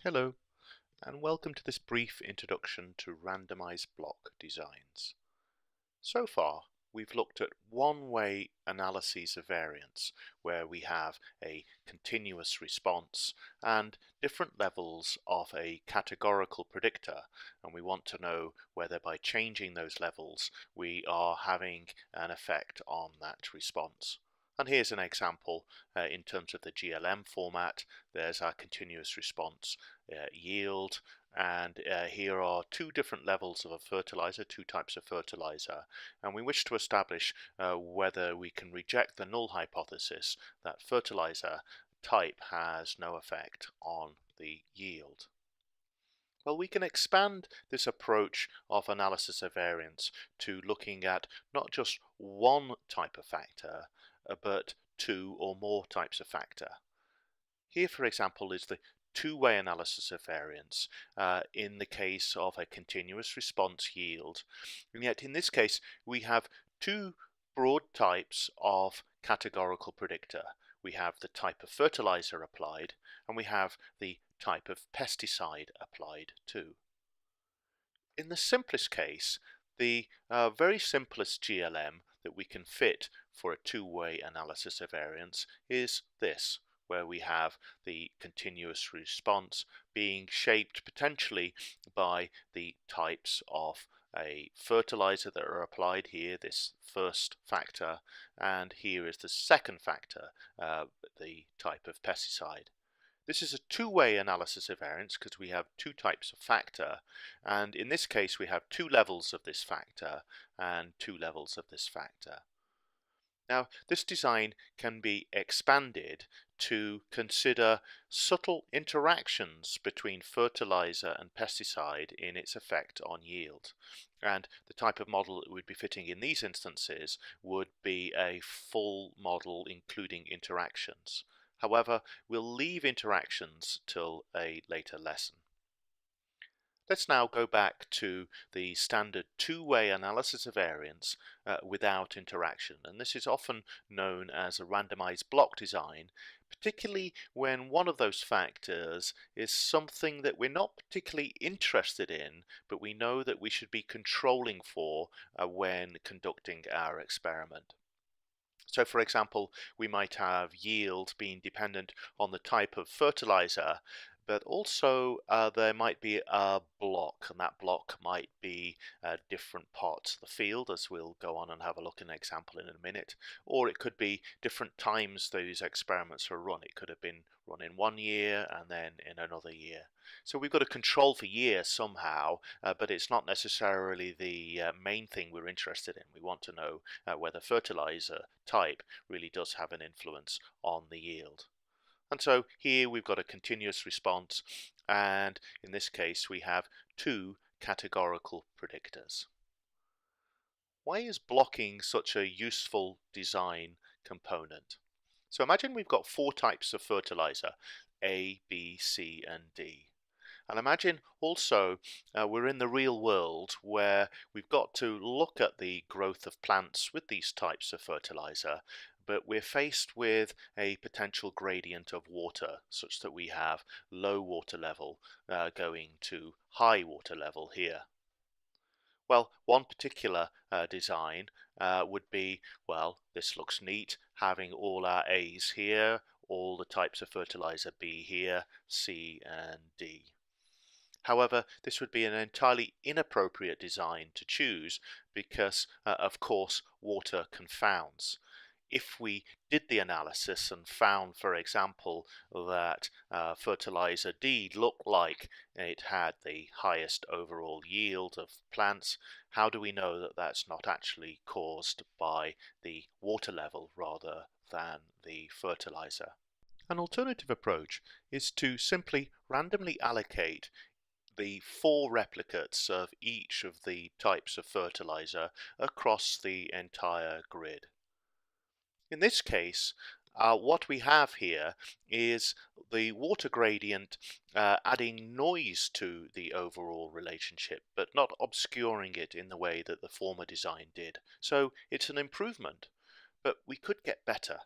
Hello, and welcome to this brief introduction to randomized block designs. So far, we've looked at one-way analyses of variance, where we have a continuous response and different levels of a categorical predictor, and we want to know whether by changing those levels we are having an effect on that response. And here's an example in terms of the GLM format. There's our continuous response yield, and here are two different levels of a fertilizer, two types of fertilizer, and we wish to establish whether we can reject the null hypothesis that fertilizer type has no effect on the yield. Well, we can expand this approach of analysis of variance to looking at not just one type of factor, but two or more types of factor. Here, for example, is the two-way analysis of variance in the case of a continuous response yield. And yet in this case, we have two broad types of categorical predictor. We have the type of fertilizer applied, and we have the type of pesticide applied too. In the simplest case, the very simplest GLM that we can fit for a two-way analysis of variance is this, where we have the continuous response being shaped potentially by the types of a fertilizer that are applied here, this first factor, and here is the second factor, the type of pesticide. This is a two-way analysis of variance because we have two types of factor, and in this case we have two levels of this factor and two levels of this factor. Now, this design can be expanded to consider subtle interactions between fertilizer and pesticide in its effect on yield. And the type of model that would be fitting in these instances would be a full model including interactions. However, we'll leave interactions till a later lesson. Let's now go back to the standard two-way analysis of variance without interaction, and this is often known as a randomized block design, particularly when one of those factors is something that we're not particularly interested in, but we know that we should be controlling for when conducting our experiment. So for example, we might have yield being dependent on the type of fertilizer, but also there might be a block, and that block might be different parts of the field, as we'll go on and have a look at an example in a minute, or it could be different times those experiments are run. It could have been run in 1 year and then in another year. So we've got to control for year somehow, but it's not necessarily the main thing we're interested in. We want to know whether fertilizer type really does have an influence on the yield. And so here we've got a continuous response, and in this case we have two categorical predictors. Why is blocking such a useful design component? So imagine we've got four types of fertilizer, A, B, C, and D. And imagine also we're in the real world where we've got to look at the growth of plants with these types of fertilizer, but we're faced with a potential gradient of water such that we have low water level going to high water level here. Well, one particular design would be, well, this looks neat, having all our A's here, all the types of fertilizer B here, C and D. However, this would be an entirely inappropriate design to choose because, of course, water confounds. If we did the analysis and found, for example, that fertilizer D looked like it had the highest overall yield of plants, how do we know that that's not actually caused by the water level rather than the fertilizer? An alternative approach is to simply randomly allocate the four replicates of each of the types of fertilizer across the entire grid. In this case, what we have here is the water gradient adding noise to the overall relationship, but not obscuring it in the way that the former design did. So it's an improvement, but we could get better.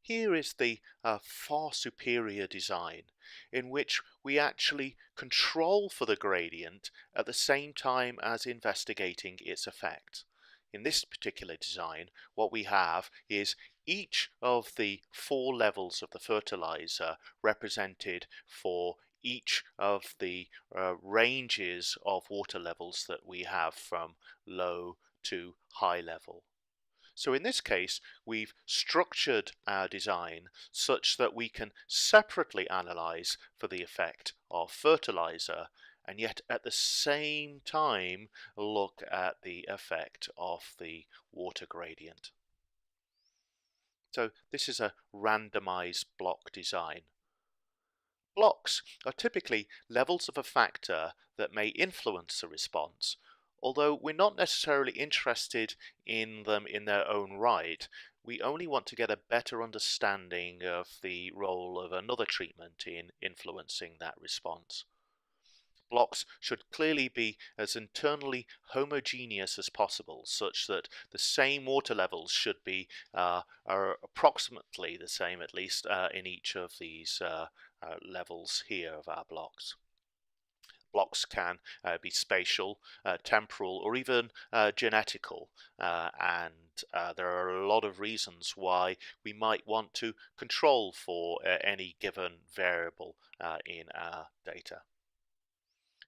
Here is the far superior design in which we actually control for the gradient at the same time as investigating its effect. In this particular design, what we have is each of the 4 levels of the fertilizer represented for each of the ranges of water levels that we have from low to high level. So in this case, we've structured our design such that we can separately analyze for the effect of fertilizer and yet at the same time look at the effect of the water gradient. So this is a randomized block design. Blocks are typically levels of a factor that may influence a response, although we're not necessarily interested in them in their own right. We only want to get a better understanding of the role of another treatment in influencing that response. Blocks should clearly be as internally homogeneous as possible, such that the same water levels should be are approximately the same, at least in each of these levels here of our blocks. Blocks can be spatial, temporal, or even genetical, and there are a lot of reasons why we might want to control for any given variable in our data.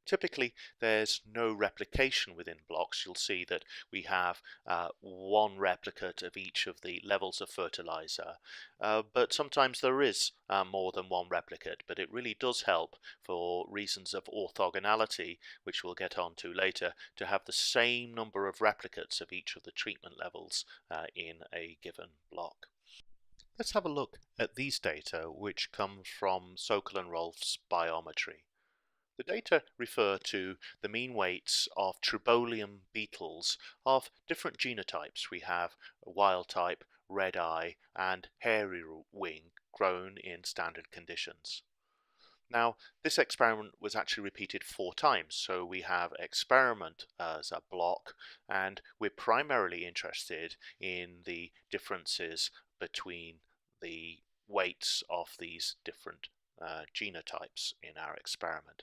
Typically, there's no replication within blocks. You'll see that we have one replicate of each of the levels of fertilizer, but sometimes there is more than one replicate, but it really does help for reasons of orthogonality, which we'll get onto later, to have the same number of replicates of each of the treatment levels in a given block. Let's have a look at these data, which come from Sokol and Rolf's biometry. The data refer to the mean weights of tribolium beetles of different genotypes. We have wild type, red eye, and hairy wing grown in standard conditions. Now, this experiment was actually repeated 4 times, so we have experiment as a block, and we're primarily interested in the differences between the weights of these different genotypes in our experiment.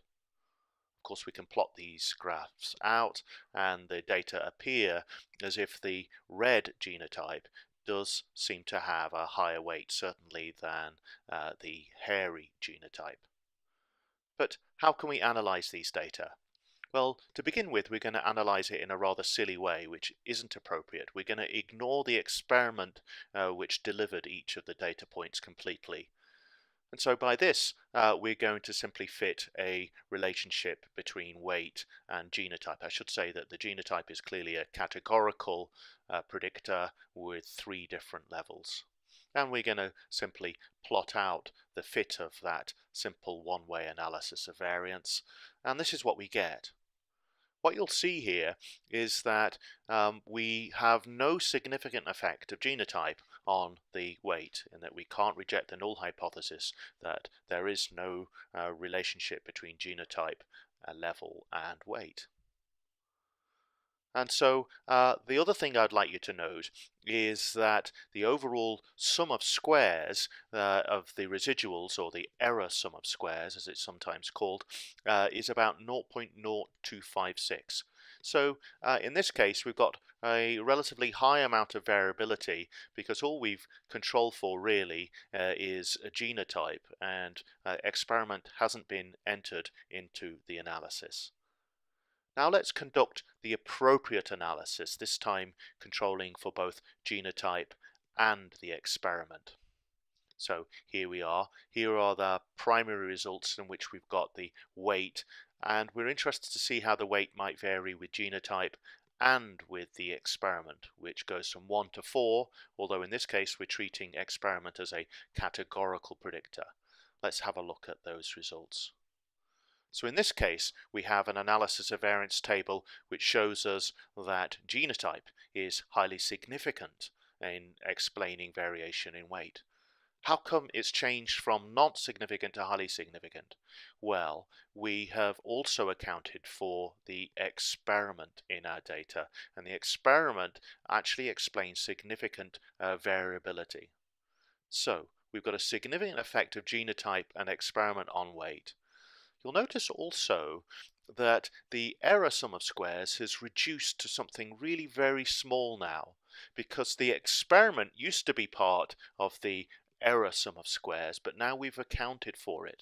Of course, we can plot these graphs out and the data appear as if the red genotype does seem to have a higher weight, certainly than the hairy genotype. But how can we analyze these data? Well, to begin with, we're going to analyze it in a rather silly way, which isn't appropriate. We're going to ignore the experiment which delivered each of the data points completely. And so by this, we're going to simply fit a relationship between weight and genotype. I should say that the genotype is clearly a categorical predictor with 3 different levels. And we're going to simply plot out the fit of that simple one-way analysis of variance. And this is what we get. What you'll see here is that we have no significant effect of genotype on the weight, and that we can't reject the null hypothesis that there is no relationship between genotype, level, and weight. And so the other thing I'd like you to note is that the overall sum of squares of the residuals, or the error sum of squares as it's sometimes called, is about 0.0256. So in this case we've got a relatively high amount of variability because all we've controlled for really is a genotype, and experiment hasn't been entered into the analysis. Now let's conduct the appropriate analysis, this time controlling for both genotype and the experiment. So here we are. Here are the primary results in which we've got the weight, and we're interested to see how the weight might vary with genotype and with the experiment, which goes from 1 to 4, although in this case we're treating experiment as a categorical predictor. Let's have a look at those results. So in this case, we have an analysis of variance table which shows us that genotype is highly significant in explaining variation in weight. How come it's changed from not significant to highly significant? Well, we have also accounted for the experiment in our data, and the experiment actually explains significant variability. So we've got a significant effect of genotype and experiment on weight. You'll notice also that the error sum of squares has reduced to something really very small now, because the experiment used to be part of the error sum of squares, but now we've accounted for it.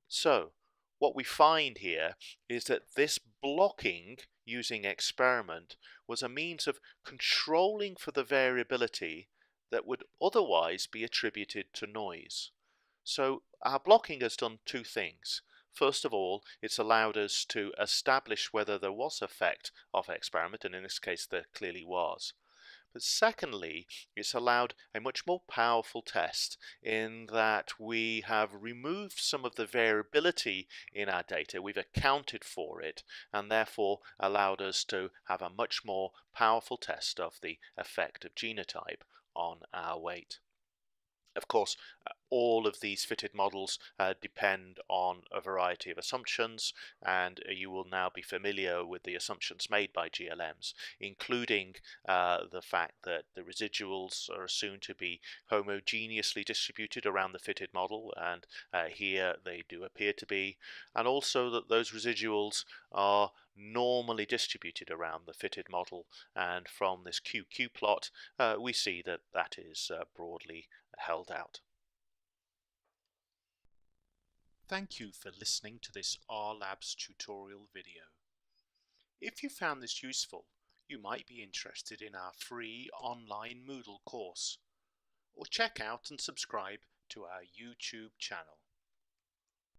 So what we find here is that this blocking using experiment was a means of controlling for the variability that would otherwise be attributed to noise. So our blocking has done two things. First of all, it's allowed us to establish whether there was effect of experiment, and in this case there clearly was. But secondly, it's allowed a much more powerful test in that we have removed some of the variability in our data, we've accounted for it, and therefore allowed us to have a much more powerful test of the effect of genotype on our weight. Of course, all of these fitted models depend on a variety of assumptions, and you will now be familiar with the assumptions made by GLMs, including the fact that the residuals are assumed to be homogeneously distributed around the fitted model, and here they do appear to be, and also that those residuals are normally distributed around the fitted model, and from this QQ plot we see that that is broadly held out. Thank you for listening to this R Labs tutorial video. If you found this useful, you might be interested in our free online Moodle course, or check out and subscribe to our YouTube channel.